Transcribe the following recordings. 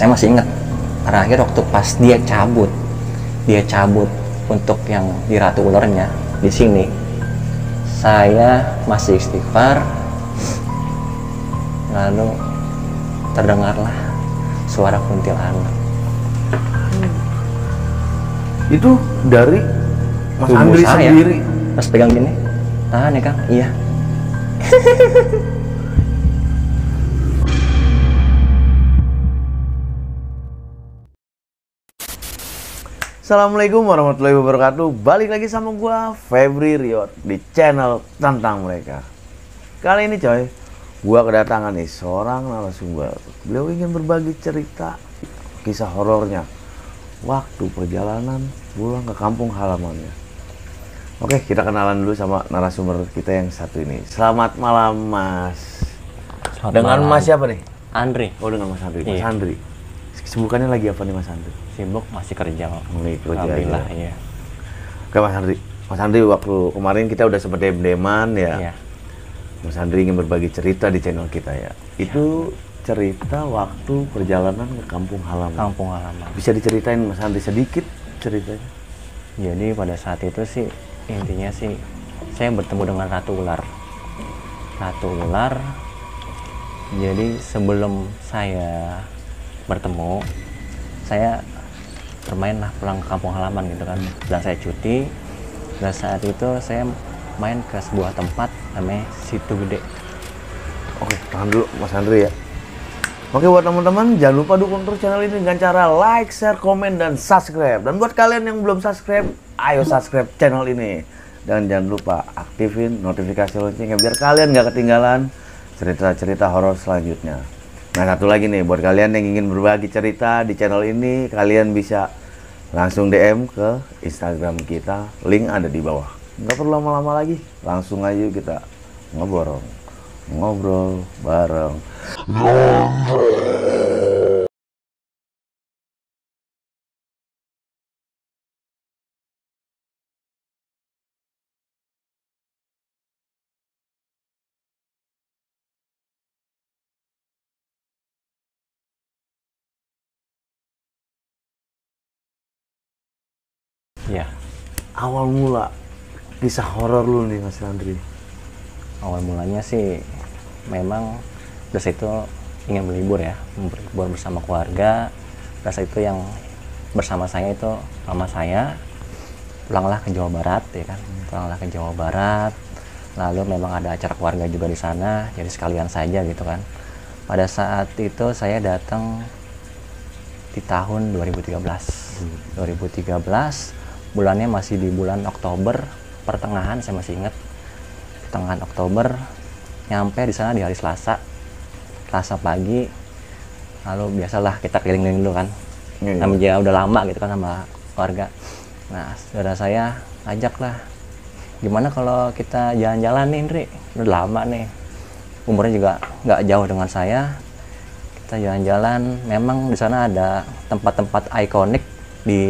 saya masih ingat terakhir waktu pas dia cabut untuk yang di Ratu Ulernya di sini, saya masih istighfar, lalu terdengarlah suara kuntilanak. Itu dari Mas Tubuh Andri saya. sendiri. Pas pegang gini, tahan ya Kang, iya. Assalamualaikum warahmatullahi wabarakatuh. Balik lagi sama gua Febri Riot di channel Tentang Mereka. Kali ini coy, gua kedatangan nih seorang narasumber. Beliau ingin berbagi cerita kisah horornya waktu perjalanan pulang ke kampung halamannya. Oke, kita kenalan dulu sama narasumber kita yang satu ini. Selamat malam Mas. Dengan malam. Mas siapa nih? Andri. Oh, dengan Mas Andri. Mas Iya. Andri. Kesibukannya lagi apa nih Mas Andri? Sibuk, masih kerja. Mulai kerja Alhamdulillah, aja. iya. Oke Mas Andri. Mas Andri, waktu kemarin kita udah sempet dem-deman ya. Iya. Mas Andri ingin berbagi cerita di channel kita ya. Itu cerita waktu perjalanan ke kampung halaman. Kampung halaman. Bisa diceritain Mas Andri sedikit ceritanya? Jadi pada saat itu sih intinya sih saya bertemu dengan Ratu Ular. Ratu Ular. Jadi sebelum saya bertemu, saya bermain lah pulang ke kampung halaman gitu kan. Dan saya cuti. Dan saat itu saya main ke sebuah tempat namanya Situ Gede. Oke, tahan dulu Mas Andri ya. Oke, buat teman-teman jangan lupa dukung terus channel ini dengan cara like, share, komen, dan subscribe. Dan buat kalian yang belum subscribe, ayo subscribe channel ini. Dan jangan lupa aktifin notifikasi loncengnya biar kalian nggak ketinggalan cerita-cerita horor selanjutnya. Nah, satu lagi nih, buat kalian yang ingin berbagi cerita di channel ini, kalian bisa langsung DM ke Instagram kita, link ada di bawah. Nggak perlu lama-lama lagi, langsung aja kita ngobrol bareng. Ya, Awal mula kisah horor lu nih Mas Andri. awal mulanya sih memang dari itu ingin berlibur ya, berlibur bersama keluarga. Dari itu yang bersama saya itu mama saya pulanglah ke Jawa Barat ya kan, pulanglah ke Jawa Barat. Lalu memang ada acara keluarga juga di sana, jadi sekalian saja gitu kan. Pada saat itu saya datang di tahun 2013. 2013 bulannya masih di bulan Oktober pertengahan, saya masih ingat pertengahan Oktober. Nyampe di sana di hari Selasa pagi. Lalu biasalah kita keliling-keliling dulu kan, namanya udah lama gitu kan sama keluarga. Nah, saudara saya ajak lah, gimana kalau kita jalan-jalan nih Indri, udah lama nih, umurnya juga nggak jauh dengan saya. Kita jalan-jalan, memang di sana ada tempat-tempat ikonik di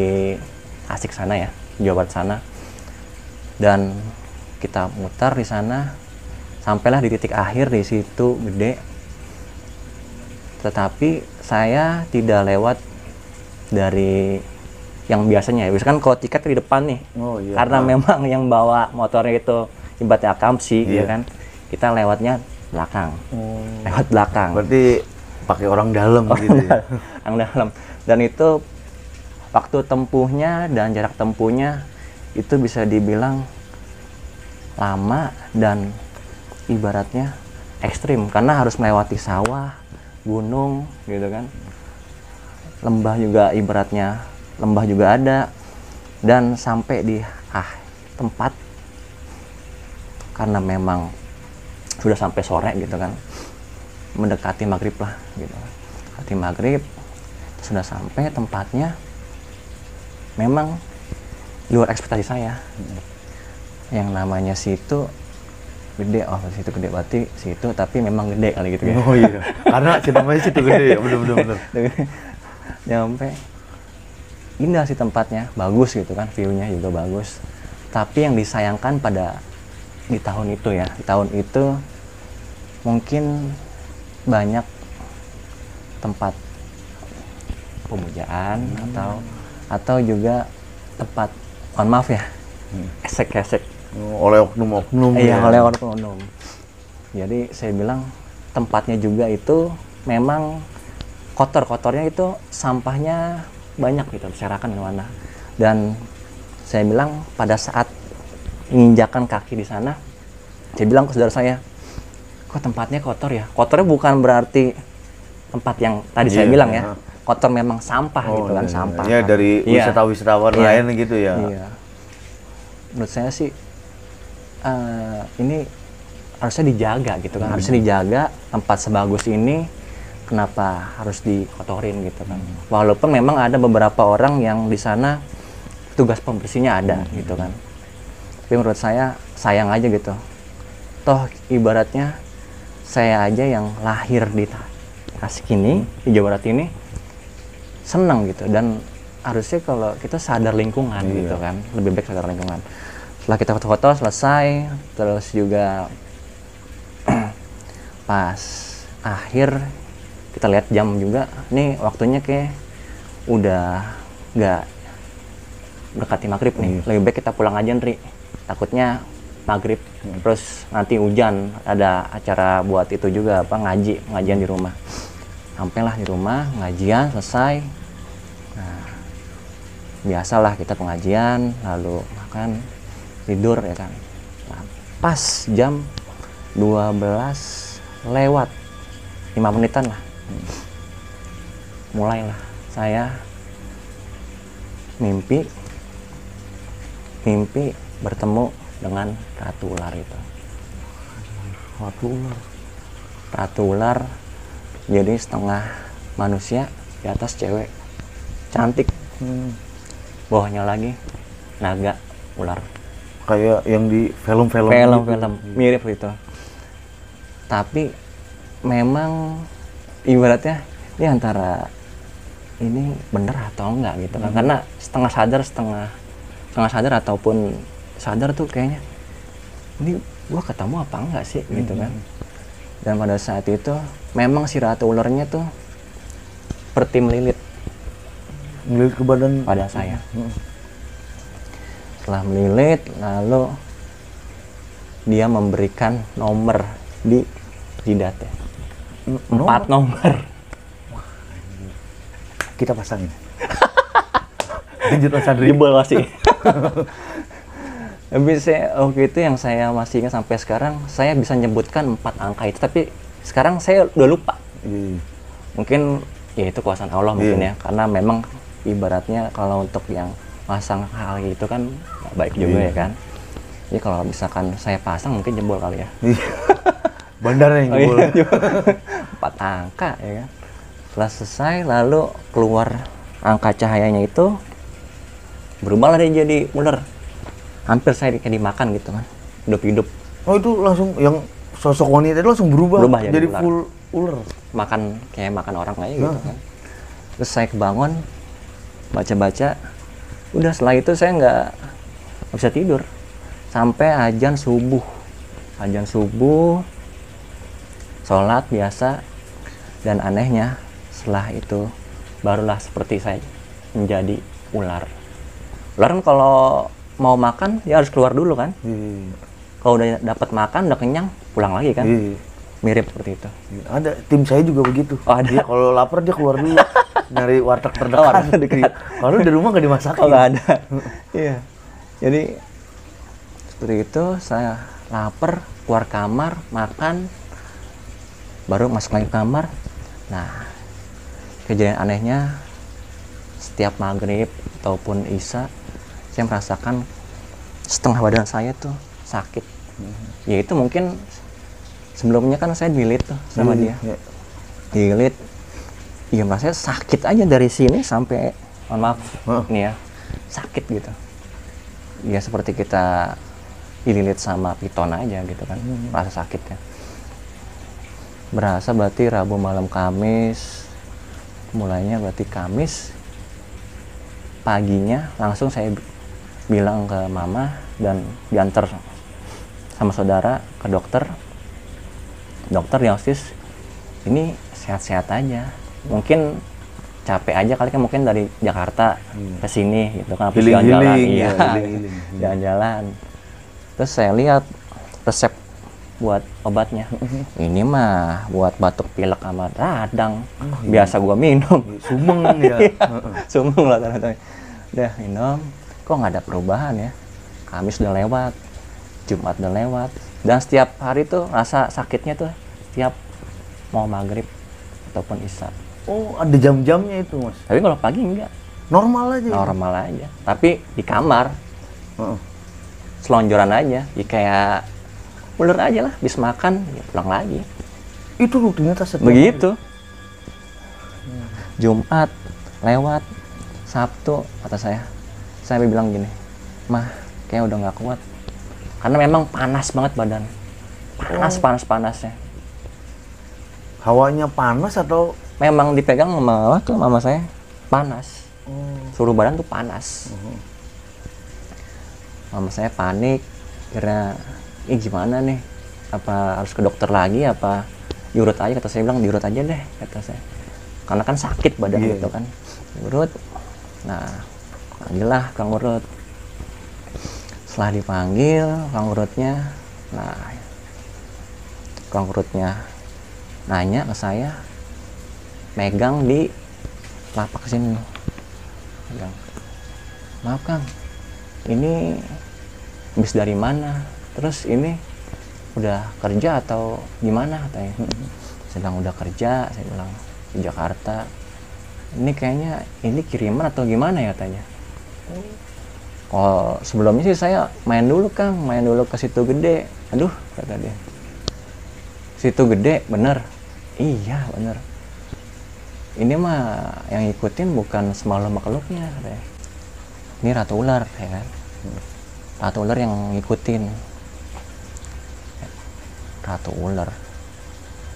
Asik sana ya, Jawa Barat sana. Dan kita muter di sana, sampailah di titik akhir di Situ Gede. Tetapi saya tidak lewat dari yang biasanya. Biasanya kan kalau tiket di depan nih, Oh, iya. karena memang yang bawa motornya itu ibaratnya akamsi, ya kan. Kita lewatnya belakang, lewat belakang. Berarti pakai orang dalam gitu ya. Yang dalam. Dan itu waktu tempuhnya dan jarak tempuhnya itu bisa dibilang lama dan ibaratnya ekstrim karena harus melewati sawah, gunung gitu kan. Lembah juga ibaratnya, lembah juga ada. Dan sampai di tempat karena memang sudah sampai sore gitu kan, mendekati maghrib lah gitu. Mendekati maghrib sudah sampai tempatnya, memang luar ekspektasi saya. Yang namanya Situ Gede, oh Situ Gede berarti situ tapi memang gede kali gitu ya. Oh iya, karena namanya Situ Gede ya, bener-bener. Nyampe indah sih tempatnya, bagus gitu kan, view-nya juga bagus. Tapi yang disayangkan pada di tahun itu ya, di tahun itu mungkin banyak tempat pemujaan atau juga tempat, mohon maaf ya, esek-esek. Oleh oknum-oknum. Iya, ya. oleh oknum. Jadi saya bilang tempatnya juga itu memang kotornya itu sampahnya banyak gitu, berserakan di mana. Dan saya bilang pada saat menginjakan kaki di sana, saya bilang ke saudara saya, kok tempatnya kotor ya? Kotornya bukan berarti tempat yang tadi saya bilang ya, kotor memang sampah gitu kan, sampah. Ya dari wisatawan lain gitu ya. Iya. Menurut saya sih ini harusnya dijaga gitu kan, harusnya dijaga tempat sebagus ini, kenapa harus dikotorin gitu kan. Walaupun memang ada beberapa orang yang di sana tugas pembersihnya ada gitu kan. Tapi menurut saya sayang aja gitu. Toh ibaratnya saya aja yang lahir di Tasik ini, di Jawa Barat ini, senang gitu. Dan harusnya kalau kita sadar lingkungan gitu kan, lebih baik sadar lingkungan. Setelah kita foto-foto selesai, terus juga pas akhir kita lihat jam juga, nih waktunya kayak udah nggak mendekati maghrib nih, lebih baik kita pulang aja Nri, takutnya maghrib terus nanti hujan, ada acara buat itu juga apa, ngajian di rumah. Sampailah di rumah, ngajian selesai. Nah, biasalah kita pengajian, lalu makan, tidur ya kan. Nah, pas jam 12 lewat 5 menitan lah, mulailah saya mimpi bertemu dengan ratu ular itu. Ratu ular jadi setengah manusia, di atas cewek cantik, bawahnya lagi naga ular, kayak yang di film-film mirip gitu. Tapi memang ibaratnya ini antara ini bener atau enggak gitu kan, karena setengah sadar ataupun sadar tuh kayaknya ini gua ketemu apa enggak sih gitu kan. Dan pada saat itu memang si ratu ularnya tuh seperti melilit ke badan pada saya. Setelah melilit, lalu dia memberikan nomor di jidatnya, 4 nomor. Kita pasangin. Lanjut Mas Andri. Jebol masih. Tapi saya waktu itu yang saya masih ingat sampai sekarang, saya bisa menyebutkan 4 angka itu, tapi sekarang saya udah lupa. Mungkin ya itu kuasa Allah mungkin ya, karena memang ibaratnya kalau untuk yang pasang hal itu kan baik juga ya kan. Jadi kalau misalkan saya pasang mungkin jebol kali ya. Bandar yang jebol. 4 angka ya kan. Setelah selesai lalu keluar angka cahayanya itu, berubahlah dia jadi ular. Hampir saya kayak dimakan gitu kan, hidup-hidup. Oh itu langsung yang sosok wanita itu langsung berubah jadi ular. Full ular. Makan kayak makan orang aja gitu kan. Terus saya kebangun, baca-baca. Udah setelah itu saya nggak bisa tidur sampai azan subuh, sholat biasa. Dan anehnya setelah itu barulah seperti saya menjadi ular. Ular kan kalau mau makan dia harus keluar dulu kan. Kalau udah dapat makan, udah kenyang, pulang lagi kan. Mirip seperti itu. Ada tim saya juga begitu. Oh, ada. Kalau lapar dia keluar dulu nyari warteg terdekat. Kalau di rumah nggak dimasakin. Oh, nggak ada. Iya. Jadi seperti itu, saya lapar, keluar kamar, makan, baru masuk lagi ke kamar. Nah, kejadian anehnya setiap maghrib ataupun isya, saya merasakan setengah badan saya tuh sakit. Ya itu mungkin sebelumnya kan saya dililit tuh sama dia. Dililit. Iya merasa sakit aja dari sini sampai, mohon maaf nih ya, sakit gitu. Ya seperti kita dililit sama piton aja gitu kan, merasa sakitnya. Berasa berarti Rabu malam Kamis, mulainya berarti Kamis paginya langsung saya bilang ke mama dan diantar sama saudara ke dokter. Dokter diagnosis ini sehat-sehat aja, mungkin capek aja kali kan, mungkin dari Jakarta ke sini gitu kan, habis Healing, jalan-jalan, healing, iya, ya, healing. jalan-jalan. Terus saya lihat resep buat obatnya, ini mah buat batuk pilek sama radang, biasa gua minum. Sumeng ya. Sumeng lah ternyata. Udah minum, kok nggak ada perubahan ya. Kamis udah lewat, Jumat udah lewat, dan setiap hari tuh rasa sakitnya tuh setiap mau maghrib ataupun isya. Oh, ada jam-jamnya itu, Mas. Tapi kalau pagi enggak, Normal aja. normal aja. Tapi di kamar Heeh. selonjoran aja, ya kayak ular aja lah, habis makan ya pulang lagi. Itu rutinitas setiap Begitu. Jumat lewat, Sabtu kata saya bilang gini, mah kayak udah nggak kuat, karena memang panas banget badan, panasnya. Hawanya panas atau Memang dipegang sama tuh mama saya panas, seluruh badan tuh panas. Mama saya panik, kira ini gimana nih, apa harus ke dokter lagi, apa diurut aja. Kata saya bilang diurut aja deh, kata saya, karena kan sakit badan gitu kan. Urut, nah panggillah Kang Urut. Setelah dipanggil Kang Urutnya, nah Kang Urutnya nanya ke saya, megang di telapak sini, megang, maaf Kang, ini habis dari mana, terus ini udah kerja atau gimana, katanya. Saya bilang udah kerja, saya bilang di Jakarta. Ini kayaknya ini kiriman atau gimana ya, tanya. Oh, sebelumnya sih saya main dulu Kang, main dulu ke Situ Gede. Aduh, kata dia, Situ Gede, bener? Iya bener. Ini mah yang ngikutin bukan semalam makhluknya, katanya. Ini ratu ular, ya kan? Ratu ular yang ngikutin. Ratu ular.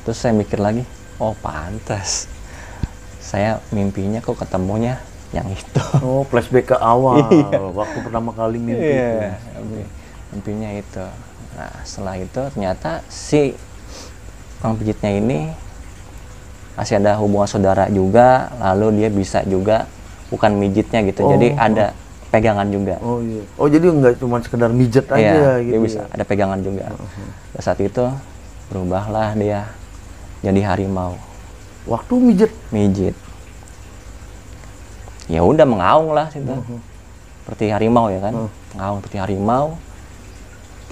Terus saya mikir lagi, oh pantas saya mimpinya kok ketemunya yang itu. Oh, flashback ke awal, Iya. waktu pertama kali mimpi. Iya, mimpinya itu. Nah, setelah itu ternyata si tukang pijitnya ini masih ada hubungan saudara juga, lalu dia bisa juga bukan mijitnya gitu, jadi ada pegangan juga. Oh iya. Oh, jadi nggak cuma sekedar mijet aja Iya, gitu. dia bisa ada pegangan juga. Pada saat itu berubahlah dia jadi harimau, Waktu mijet. mijit. Ya udah mengaung lah situ. Seperti harimau ya kan. Mengaung seperti harimau.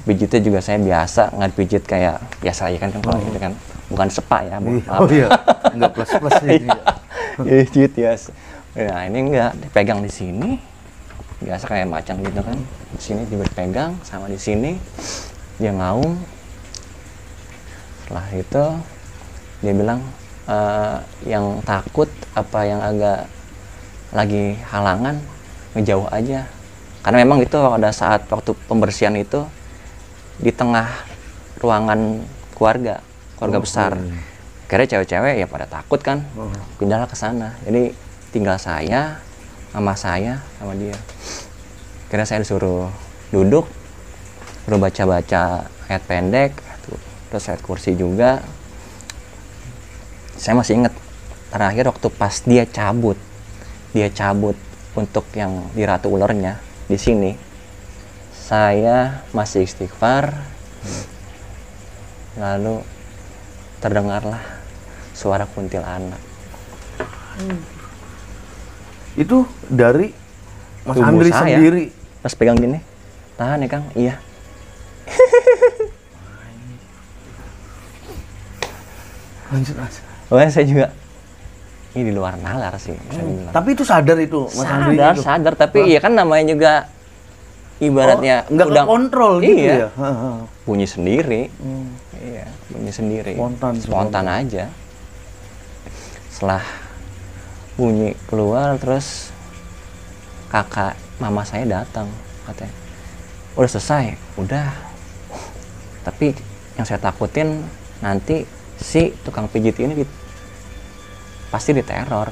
Dipijitnya juga saya biasa, nggak dipijit kayak biasa aja kan, kalau gitu kan. Bukan sepak ya, maaf. Oh iya. Nggak plus-plus ini. Pijit ya. Nah, ini enggak dipegang di sini. Biasa kayak macan gitu kan. Di sini dipegang sama di sini. Dia ngaung. Setelah itu dia bilang, yang takut apa yang agak lagi halangan ngejauh aja, karena memang itu ada saat waktu pembersihan itu di tengah ruangan keluarga besar. Karena cewek-cewek ya pada takut kan, pindahlah ke sana. Jadi tinggal saya, mama saya sama dia. Karena saya disuruh duduk, suruh baca-baca ayat pendek, terus ayat kursi juga. Saya masih ingat terakhir waktu pas dia cabut untuk yang di ratu ularnya di sini, saya masih istighfar, lalu terdengarlah suara kuntilanak. Itu dari Mas Tubuh Andri saya. sendiri. Pas pegang gini, tahan ya Kang, iya. Lanjut, Mas. Makanya saya juga, ini di luar nalar sih, bisa dibilang. Tapi itu sadar itu, Mas Andri itu. Sadar, tapi iya kan namanya juga ibaratnya nggak kekontrol gitu iya, ya. bunyi sendiri. Iya, bunyi sendiri. Spontan aja. Setelah bunyi keluar, terus kakak mama saya datang, katanya, udah selesai, udah. Tapi yang saya takutin nanti si tukang pijit ini pasti diteror,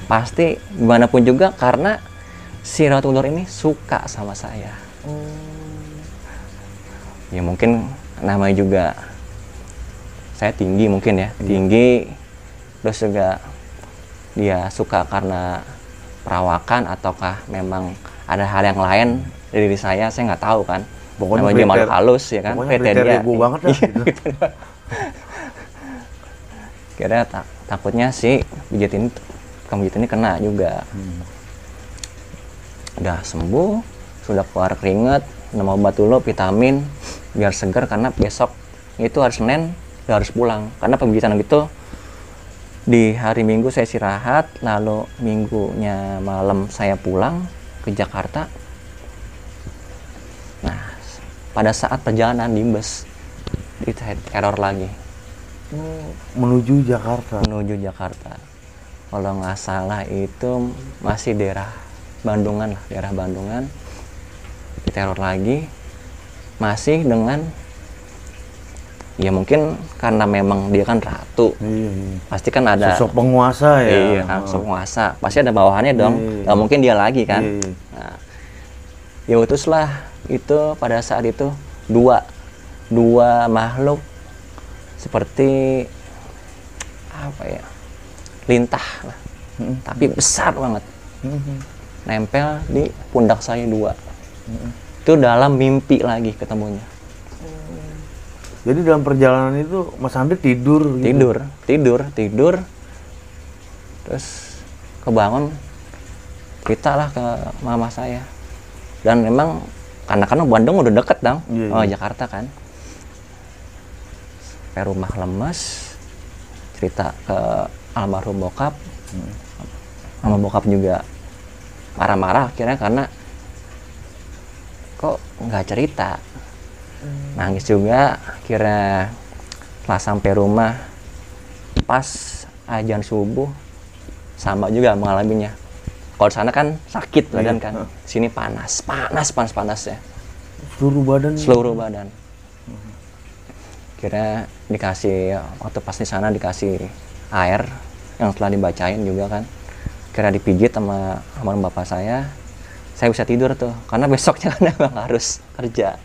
pasti gimana pun juga, karena si ratu ular ini suka sama saya. Ya mungkin namanya juga saya tinggi mungkin ya, tinggi, terus juga dia suka karena perawakan ataukah memang ada hal yang lain dari diri saya nggak tahu kan. Pokoknya namanya dia makhluk halus ya kan, pokoknya kriteria gue banget lah gitu. Kira takutnya si tukang pijit ini kena juga. Udah sembuh, sudah keluar keringet, minum obat dulu, vitamin biar segar karena besok itu hari Senin udah harus pulang karena pembibitan gitu. Di hari Minggu saya istirahat, lalu Minggunya malam saya pulang ke Jakarta. Nah, pada saat perjalanan di bus di teror lagi Menuju Jakarta. Kalau nggak salah itu masih daerah Bandungan lah, daerah Bandungan. Diteror lagi, masih dengan ya mungkin karena memang dia kan ratu. Iya. Pasti kan ada Sosok penguasa ya. Iya kan, sosok penguasa. Pasti ada bawahannya dong. Nggak mungkin dia lagi kan. Iya. Nah, ya utuslah itu pada saat itu dua makhluk seperti apa ya, lintah lah, tapi besar banget, nempel di pundak saya dua. Itu dalam mimpi lagi ketemunya. Jadi dalam perjalanan itu Mas Andri tidur gitu? Tidur. Terus kebangun, cerita lah ke mama saya. Dan memang karena Bandung udah deket dong, Jakarta kan. Sampai rumah lemes, cerita ke almarhum bokap. Sama bokap juga marah-marah akhirnya karena kok nggak cerita. Nangis juga akhirnya. Setelah sampai rumah pas azan subuh sama juga mengalaminya. Kalau sana kan sakit badan kan, sini panas ya. Seluruh badan. Kira dikasih waktu pas di sana dikasih air yang setelah dibacain juga kan. Kira dipijit sama bapak saya bisa tidur tuh karena besoknya kan emang harus kerja.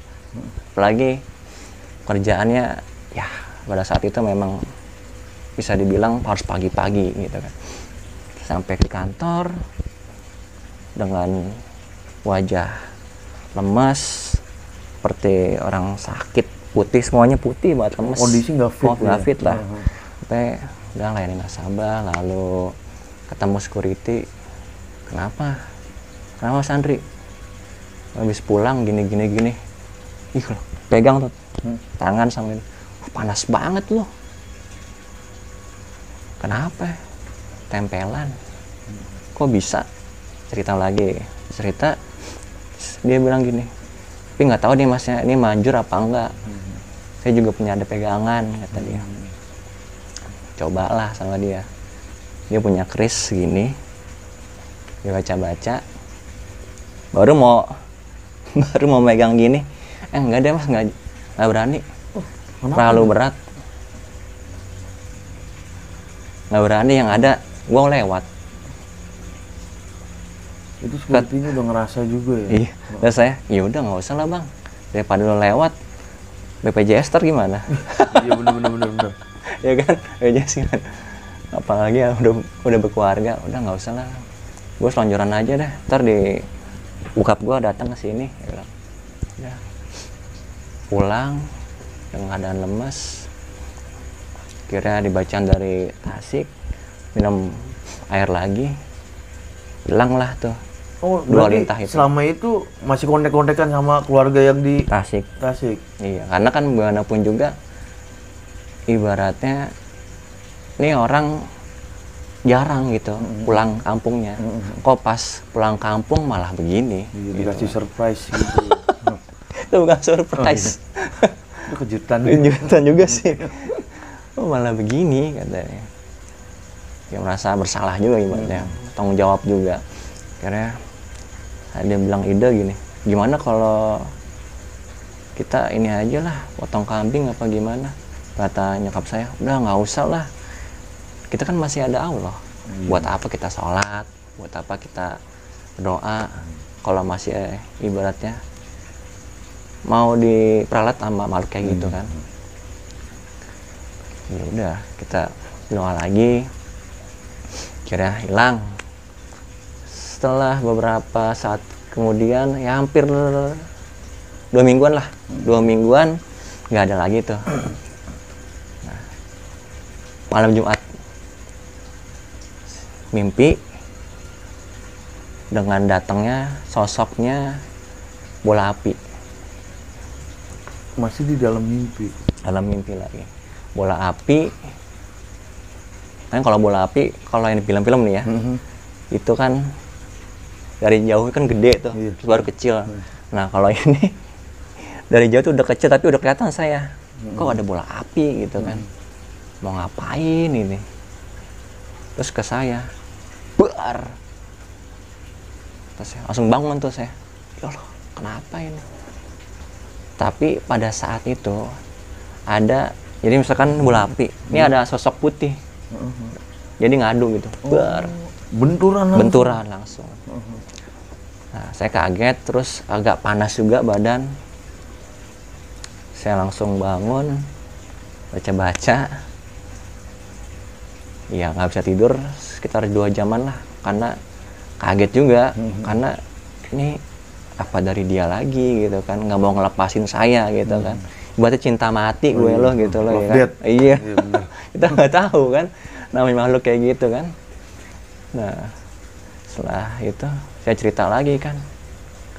Apalagi kerjaannya ya pada saat itu memang bisa dibilang harus pagi-pagi gitu kan. Sampai di kantor dengan wajah lemas seperti orang sakit, putih, semuanya putih banget, lemes. Kondisi nggak fit, lah. Sampai udah layanin nasabah, lalu ketemu security. Kenapa Mas Andri habis pulang gini. Ih, pegang tuh tangan sama ini. Panas banget loh. Kenapa? Tempelan. Kok bisa? Cerita, dia bilang gini, tapi nggak tahu nih masnya ini manjur apa enggak. Saya juga punya ada pegangan, kata dia. Cobalah sama dia punya keris segini, dia baca baru mau megang gini, enggak deh mas, nggak berani. Terlalu berat, nggak berani, yang ada gua lewat. Itu sepertinya udah ngerasa juga ya. Iya. Dan saya, ya udah nggak usah lah bang, daripada lo lewat. BPJS gimana? Iya bener. Ya kan, BPJS kan. Apalagi ya udah berkeluarga, udah nggak usah lah. Gue selonjoran aja deh. Ntar di bokap gue datang ke sini. Ya. Pulang dengan keadaan lemes. Kira dibacaan dari Tasik, minum air lagi, hilang lah tuh. Oh, dua lintah itu. Selama itu masih kontek-kontekan sama keluarga yang di Tasik. Iya, karena kan bagaimanapun juga ibaratnya ini orang jarang gitu pulang kampungnya. Kok pas pulang kampung malah begini? Iya, dikasih surprise gitu. Itu bukan surprise. Itu kejutan juga sih. Oh, malah begini katanya. Ya merasa bersalah juga gimana, tanggung jawab juga. Karena dia bilang ide gini, gimana kalau kita ini aja lah, potong kambing apa gimana? Kata nyokap saya, udah nggak usah lah, kita kan masih ada Allah. Buat apa kita sholat, buat apa kita berdoa kalau masih ibaratnya mau diperalat sama makhluk kayak gitu kan. Ya udah, kita doa lagi. Kira hilang. Setelah beberapa saat kemudian, ya hampir 2 mingguan lah, 2 mingguan nggak ada lagi tuh. Nah, malam Jumat mimpi dengan datangnya sosoknya bola api. Masih di dalam mimpi. Dalam mimpi lagi, bola api. Kan kalau bola api, kalau yang di film-film nih ya, itu kan dari jauh kan gede tuh, terus baru kecil. Nah kalau ini dari jauh tuh udah kecil tapi udah kelihatan saya. Kok ada bola api gitu kan? Mau ngapain ini? Terus ke saya, buar. Terus saya langsung bangun tuh saya. Ya Allah, kenapa ini? Tapi pada saat itu ada, jadi misalkan bola api, ini ada sosok putih. Jadi ngadu gitu, benturan langsung. Nah, saya kaget, terus agak panas juga badan. Saya langsung bangun, baca-baca. Ya nggak bisa tidur sekitar 2 jaman lah, karena kaget juga, karena ini apa dari dia lagi gitu kan, nggak mau ngelepasin saya gitu kan. Berarti cinta mati gue loh gitu loh ya kan. Iya. Kita nggak tahu kan, namanya makhluk kayak gitu kan. Nah setelah itu saya cerita lagi kan,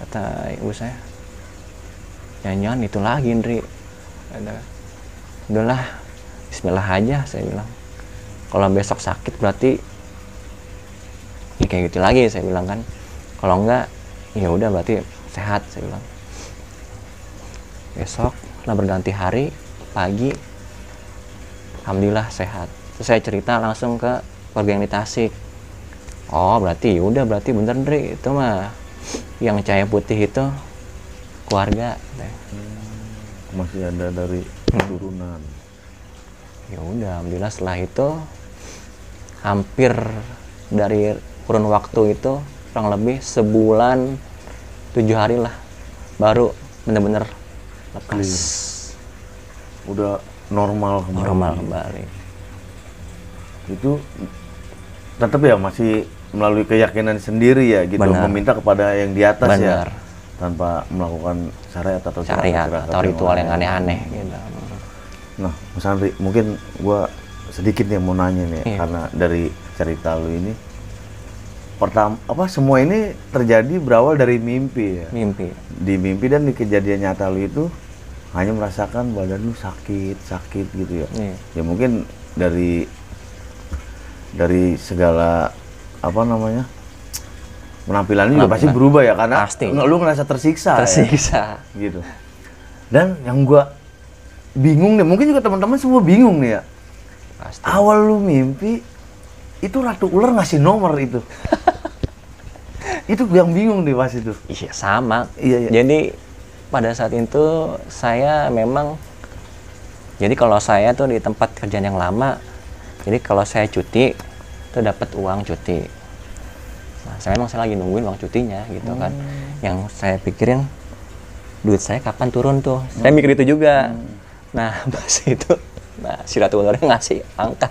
kata ibu saya, jangan-jangan itu lagi Ndri. Udahlah, bismillah aja saya bilang. Kalau besok sakit berarti ya kayak gitu lagi saya bilang kan. Kalau enggak ya udah berarti sehat saya bilang. Besok lah berganti hari pagi, alhamdulillah sehat. Terus saya cerita langsung ke keluarga yang di Tasik. Oh berarti udah, berarti bener Ndri, itu mah yang cahaya putih itu keluarga. Masih ada dari keturunan. Ya udah, alhamdulillah setelah itu hampir dari kurun waktu itu kurang lebih sebulan 7 hari lah baru bener-bener lepas. Udah normal kembali. Normal kembali. Itu tetap ya masih melalui keyakinan sendiri ya gitu. Benar. Meminta kepada yang di atas. Benar. Ya tanpa melakukan syariat atau ritual yang aneh-aneh gitu. Nah Mas Andri, mungkin gua sedikit nih mau nanya nih. Iya. Karena dari cerita lu ini pertama semua ini terjadi berawal dari mimpi ya. Mimpi. Di mimpi dan di kejadian nyata lu itu hanya merasakan badan lu sakit gitu ya. Iya. Ya mungkin dari segala penampilannya juga pasti berubah ya, karena pasti. Lu ngerasa tersiksa ya? Gitu. Dan yang gua bingung nih, mungkin juga teman-teman semua bingung nih ya. Pasti. Awal lu mimpi itu Ratu Ular ngasih nomor itu. Itu yang bingung nih pas itu. Iya sama. Iya. Jadi pada saat itu saya memang, jadi kalau saya tuh di tempat kerjaan yang lama, jadi kalau saya cuti tuh dapat uang cuti. Nah, saya lagi nungguin uang cutinya gitu kan. Yang saya pikirin duit saya kapan turun tuh. Saya mikir itu juga. Nah, pas itu si Ratu Ularnya ngasih angka.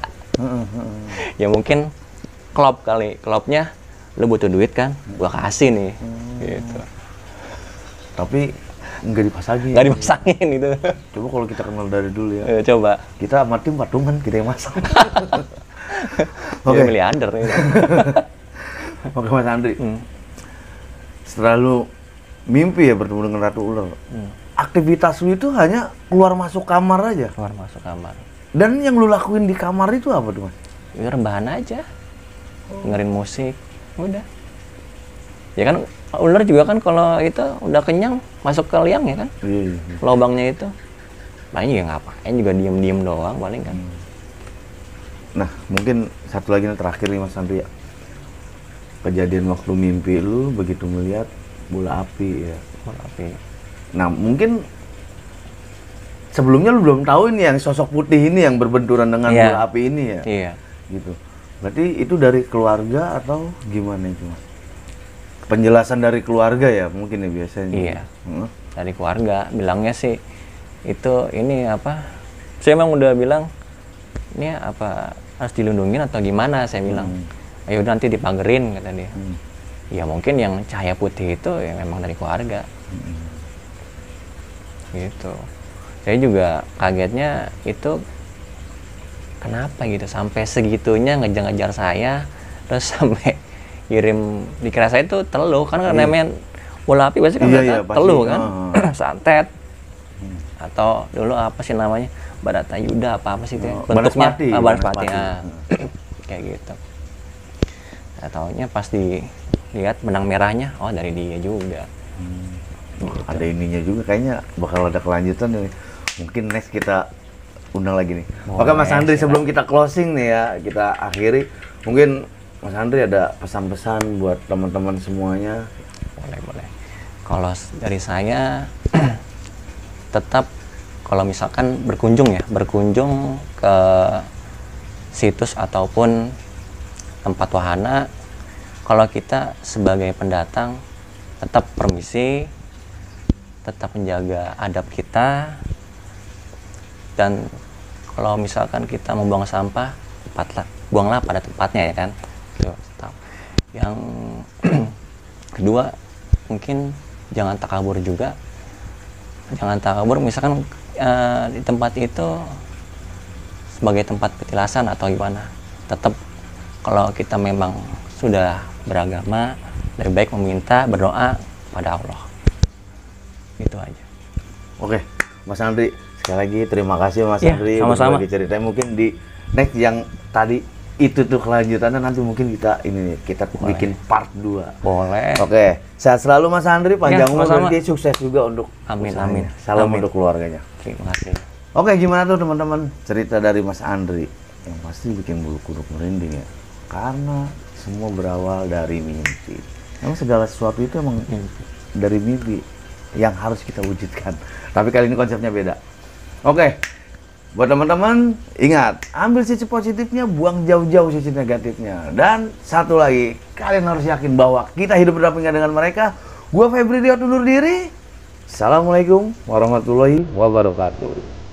Ya mungkin klop kali. Klopnya lu butuh duit kan? Gua kasih nih. Gitu. Tapi nggak dipasangin. Nggak dipasangin itu. Coba kalau kita kenal dari dulu ya. Coba. Kita sama tim patungan, kita yang masang. Oke. Miliarder gitu. Oke Mas Andri. Setelah lu mimpi ya bertemu dengan Ratu Ular, aktivitas lu itu hanya keluar masuk kamar aja? Keluar masuk kamar. Dan yang lu lakuin di kamar itu apa tuh Mas? Ya rebahan aja. Dengerin musik. Udah. Ya kan ular juga kan kalau itu udah kenyang masuk ke liang ya kan? Iya. Lubangnya itu. Paling juga ngapain juga diem-diem doang paling kan. Nah, mungkin satu lagi yang terakhir nih Mas Andri ya. Kejadian waktu mimpi lu begitu melihat bola api ya. Bola api. Nah, mungkin sebelumnya lu belum tahu ini yang sosok putih ini yang berbenturan dengan bola api ini ya. Iya. Gitu. Berarti itu dari keluarga atau gimana itu Mas? Penjelasan dari keluarga ya mungkin ya biasanya. Iya. Dari keluarga bilangnya sih itu ini apa? Saya emang udah bilang ini apa harus dilindungin atau gimana saya bilang. ayo nanti dipagerin kata dia. Ya mungkin yang cahaya putih itu ya memang dari keluarga. Gitu. Saya juga kagetnya itu kenapa gitu sampai segitunya ngejar-ngejar saya, terus sampai kirim, dikira saya itu teluh kan, karena namanya bola api pasti kan teluh kan. Santet atau dulu apa sih namanya, Baratayuda apa sih itu bentuknya, Baras Pati. Kayak gitu. Nah, taunya pas dilihat benang merahnya, oh dari dia juga. Gitu. Ada ininya juga, kayaknya bakal ada kelanjutan nih. Mungkin next kita undang lagi nih. Oke Mas Andri, sebelum kita closing nih ya, kita akhiri, mungkin Mas Andri ada pesan-pesan buat teman-teman semuanya? Boleh. Kalau dari saya tetap kalau misalkan berkunjung ke situs ataupun tempat wahana, kalau kita sebagai pendatang tetap permisi, tetap menjaga adab kita, dan kalau misalkan kita mau buang sampah, buanglah pada tempatnya ya kan. Yang kedua, mungkin jangan takabur juga. Jangan takabur, misalkan di tempat itu sebagai tempat petilasan atau gimana, tetap kalau kita memang sudah beragama, lebih baik meminta, berdoa pada Allah. Gitu aja. Oke, Mas Andri, sekali lagi terima kasih Mas Andri sama-sama. berbagi ceritanya. Mungkin di next yang tadi itu tuh kelanjutannya, nanti mungkin kita bikin part 2. Boleh. Oke, sehat selalu Mas Andri, panjang umur dan sukses juga untuk amin. Salam untuk keluarganya. Terima kasih. Oke, gimana tuh teman-teman cerita dari Mas Andri yang pasti bikin bulu kuduk merinding ya, karena semua berawal dari mimpi. Emang segala sesuatu itu emang dari mimpi yang harus kita wujudkan. Tapi kali ini konsepnya beda. Oke, buat teman-teman ingat, ambil sisi positifnya, buang jauh-jauh sisi negatifnya. Dan satu lagi, kalian harus yakin bahwa kita hidup berdampingan dengan mereka. Gua Febri Diot undur diri. Assalamualaikum warahmatullahi wabarakatuh.